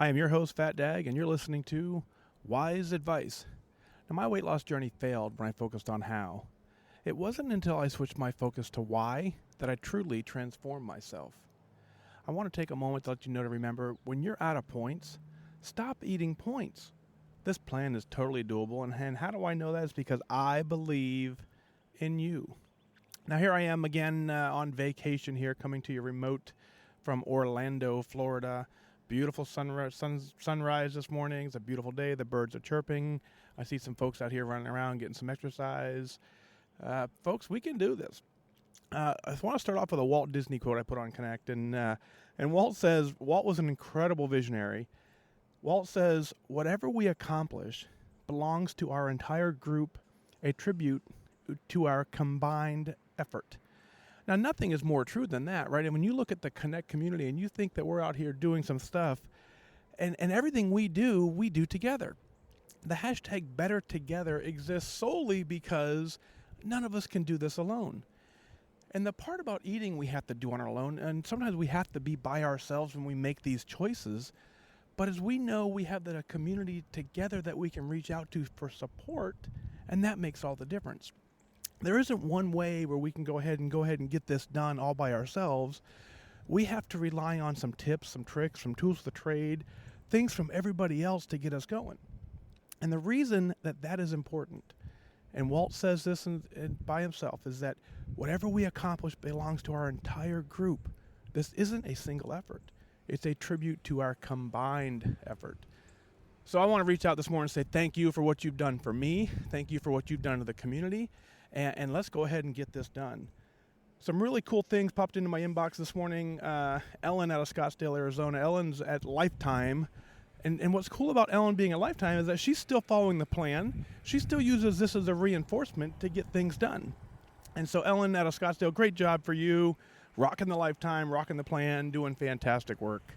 I am your host, Fat Dag, and you're listening to Wise Advice. Now, my weight loss journey failed when I focused on how. It wasn't until I switched my focus to why that I truly transformed myself. I want to take a moment to let you know to remember, when you're out of points, stop eating points. This plan is totally doable, and how do I know that? It's because I believe in you. Now, here I am again on vacation here, coming to you remote from Orlando, Florida. Beautiful sunrise this morning. It's a beautiful day. The birds are chirping. I see some folks out here running around getting some exercise. Folks, we can do this. I want to start off with a Walt Disney quote I put on Connect. And Walt says, Walt was an incredible visionary. Walt says, whatever we accomplish belongs to our entire group, a tribute to our combined effort. Now, nothing is more true than that, right? And when you look at the Connect community and you think that we're out here doing some stuff, and everything we do together. The hashtag Better Together exists solely because none of us can do this alone. And the part about eating we have to do on our own, and sometimes we have to be by ourselves when we make these choices. But as we know, we have a community together that we can reach out to for support, and that makes all the difference. There isn't one way where we can go ahead and get this done all by ourselves. We have to rely on some tips, some tricks, some tools of the trade, things from everybody else to get us going. And the reason that is important, and Walt says this by himself, is that whatever we accomplish belongs to our entire group. This isn't a single effort. It's a tribute to our combined effort. So I want to reach out this morning and say thank you for what you've done for me. Thank you for what you've done to the community. And let's go ahead and get this done. Some really cool things popped into my inbox this morning. Ellen out of Scottsdale, Arizona. Ellen's at Lifetime. And what's cool about Ellen being at Lifetime is that she's still following the plan. She still uses this as a reinforcement to get things done. And so Ellen out of Scottsdale, great job for you. Rocking the Lifetime, rocking the plan, doing fantastic work.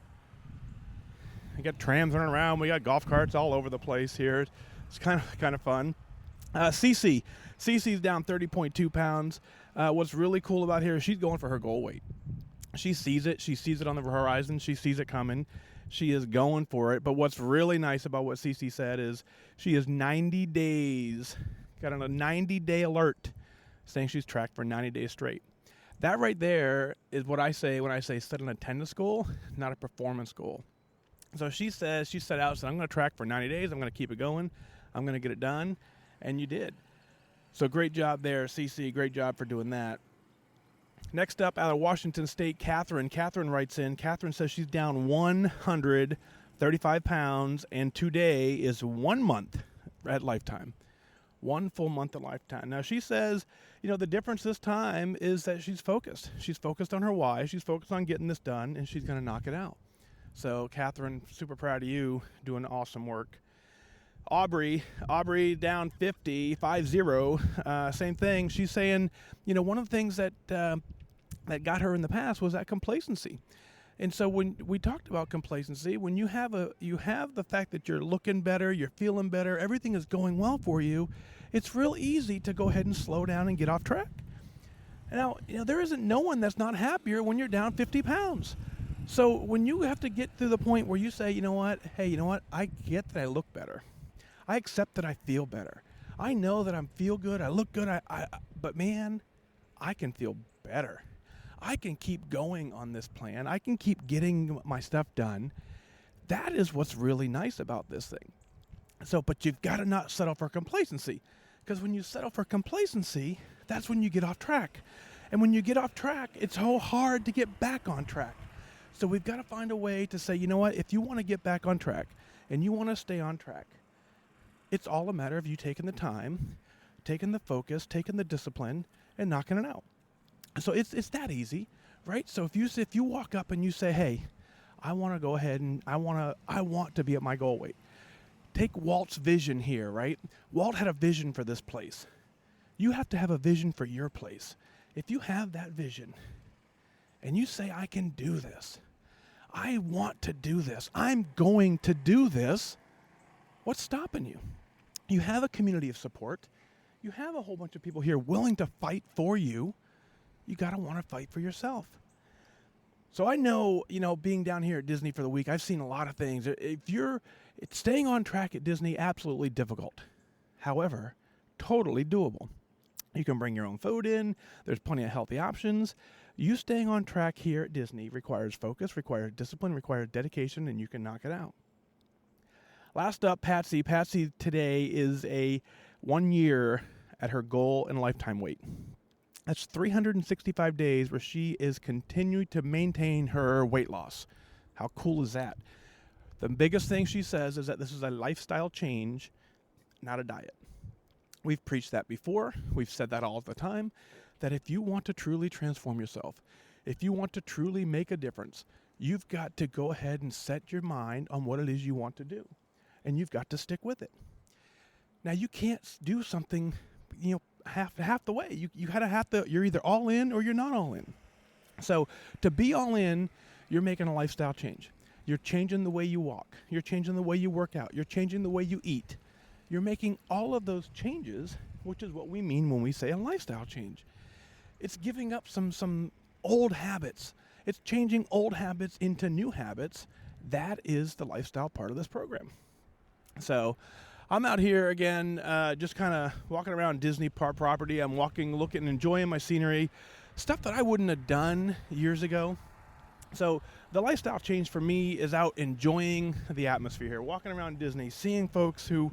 We got trams running around. We got golf carts all over the place here. It's kind of fun. Cece's down 30.2 pounds. What's really cool about here is she's going for her goal weight. She sees it. She sees it on the horizon. She sees it coming. She is going for it. But what's really nice about what Cece said is she is 90 days, got on a 90-day alert, saying she's tracked for 90 days straight. That right there is what I say when I say set an attendance goal, not a performance goal. So she says, she set out, said, I'm going to track for 90 days. I'm going to keep it going. I'm going to get it done. And you did. So great job there, Cece. Great job for doing that. Next up, out of Washington State, Kathryn. Kathryn writes in. Kathryn says she's down 135 pounds, and today is 1 month at Lifetime. 1 full month at Lifetime. Now, she says, the difference this time is that she's focused. She's focused on her why. She's focused on getting this done, and she's going to knock it out. So, Kathryn, super proud of you, doing awesome work. Aubrey down 50, same thing. She's saying, one of the things that got her in the past was that complacency. And so when we talked about complacency, when you have the fact that you're looking better, you're feeling better, everything is going well for you, it's real easy to go ahead and slow down and get off track. Now, there isn't no one that's not happier when you're down 50 pounds. So when you have to get to the point where you say, I get that I look better. I accept that I feel better. I know that I feel good. I look good. But man, I can feel better. I can keep going on this plan. I can keep getting my stuff done. That is what's really nice about this thing. So, but you've got to not settle for complacency, because when you settle for complacency, that's when you get off track. And when you get off track, it's so hard to get back on track. So we've got to find a way to say, if you want to get back on track and you want to stay on track, it's all a matter of you taking the time, taking the focus, taking the discipline, and knocking it out. So it's that easy, right? So if you walk up and you say, hey, I want to go ahead and I want to be at my goal weight. Take Walt's vision here, right? Walt had a vision for this place. You have to have a vision for your place. If you have that vision and you say, I can do this, I want to do this, I'm going to do this, what's stopping you? You have a community of support. You have a whole bunch of people here willing to fight for you. You got to want to fight for yourself. So I know, being down here at Disney for the week, I've seen a lot of things. It's staying on track at Disney, absolutely difficult. However, totally doable. You can bring your own food in. There's plenty of healthy options. You staying on track here at Disney requires focus, requires discipline, requires dedication, and you can knock it out. Last up, Patsy. Patsy today is 1 year at her goal and lifetime weight. That's 365 days where she is continuing to maintain her weight loss. How cool is that? The biggest thing she says is that this is a lifestyle change, not a diet. We've preached that before. We've said that all the time, that if you want to truly transform yourself, if you want to truly make a difference, you've got to go ahead and set your mind on what it is you want to do. And you've got to stick with it. Now, you can't do something, half the way. You're either all in or you're not all in. So to be all in, you're making a lifestyle change. You're changing the way you walk. You're changing the way you work out. You're changing the way you eat. You're making all of those changes, which is what we mean when we say a lifestyle change. It's giving up some old habits. It's changing old habits into new habits. That is the lifestyle part of this program. So I'm out here again, just kind of walking around Disney Park property. I'm walking, looking, enjoying my scenery, stuff that I wouldn't have done years ago. So the lifestyle change for me is out enjoying the atmosphere here, walking around Disney, seeing folks who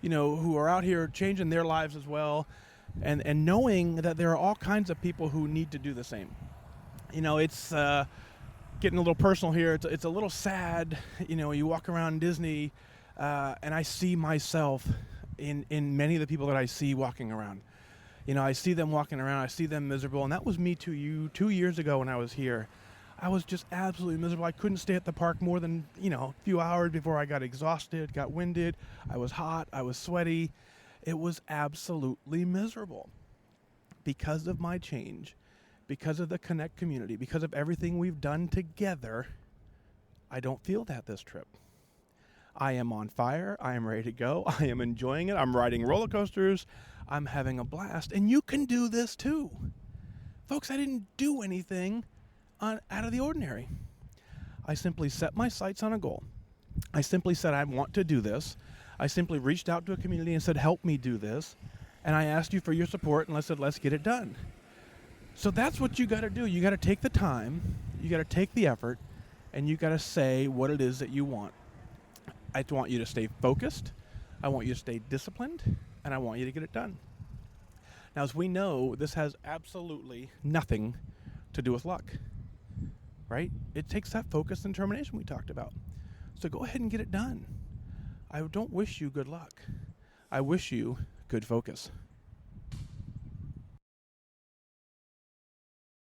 are out here changing their lives as well, and knowing that there are all kinds of people who need to do the same. It's getting a little personal here. It's a little sad. You walk around Disney, and I see myself in many of the people that I see walking around. I see them walking around. I see them miserable, and that was me 2 years ago when I was here. I was just absolutely miserable. I couldn't stay at the park more than, a few hours before I got exhausted, got winded. I was hot. I was sweaty. It was absolutely miserable because of my change, because of the Connect community, because of everything we've done together. I don't feel that this trip. I am on fire. I am ready to go. I am enjoying it. I'm riding roller coasters. I'm having a blast. And you can do this too. Folks, I didn't do anything out of the ordinary. I simply set my sights on a goal. I simply said, I want to do this. I simply reached out to a community and said, help me do this. And I asked you for your support, and I said, let's get it done. So that's what you got to do. You got to take the time, you got to take the effort, and you got to say what it is that you want. I want you to stay focused. I want you to stay disciplined, and I want you to get it done. Now, as we know, this has absolutely nothing to do with luck. Right? It takes that focus and determination we talked about. So go ahead and get it done. I don't wish you good luck. I wish you good focus.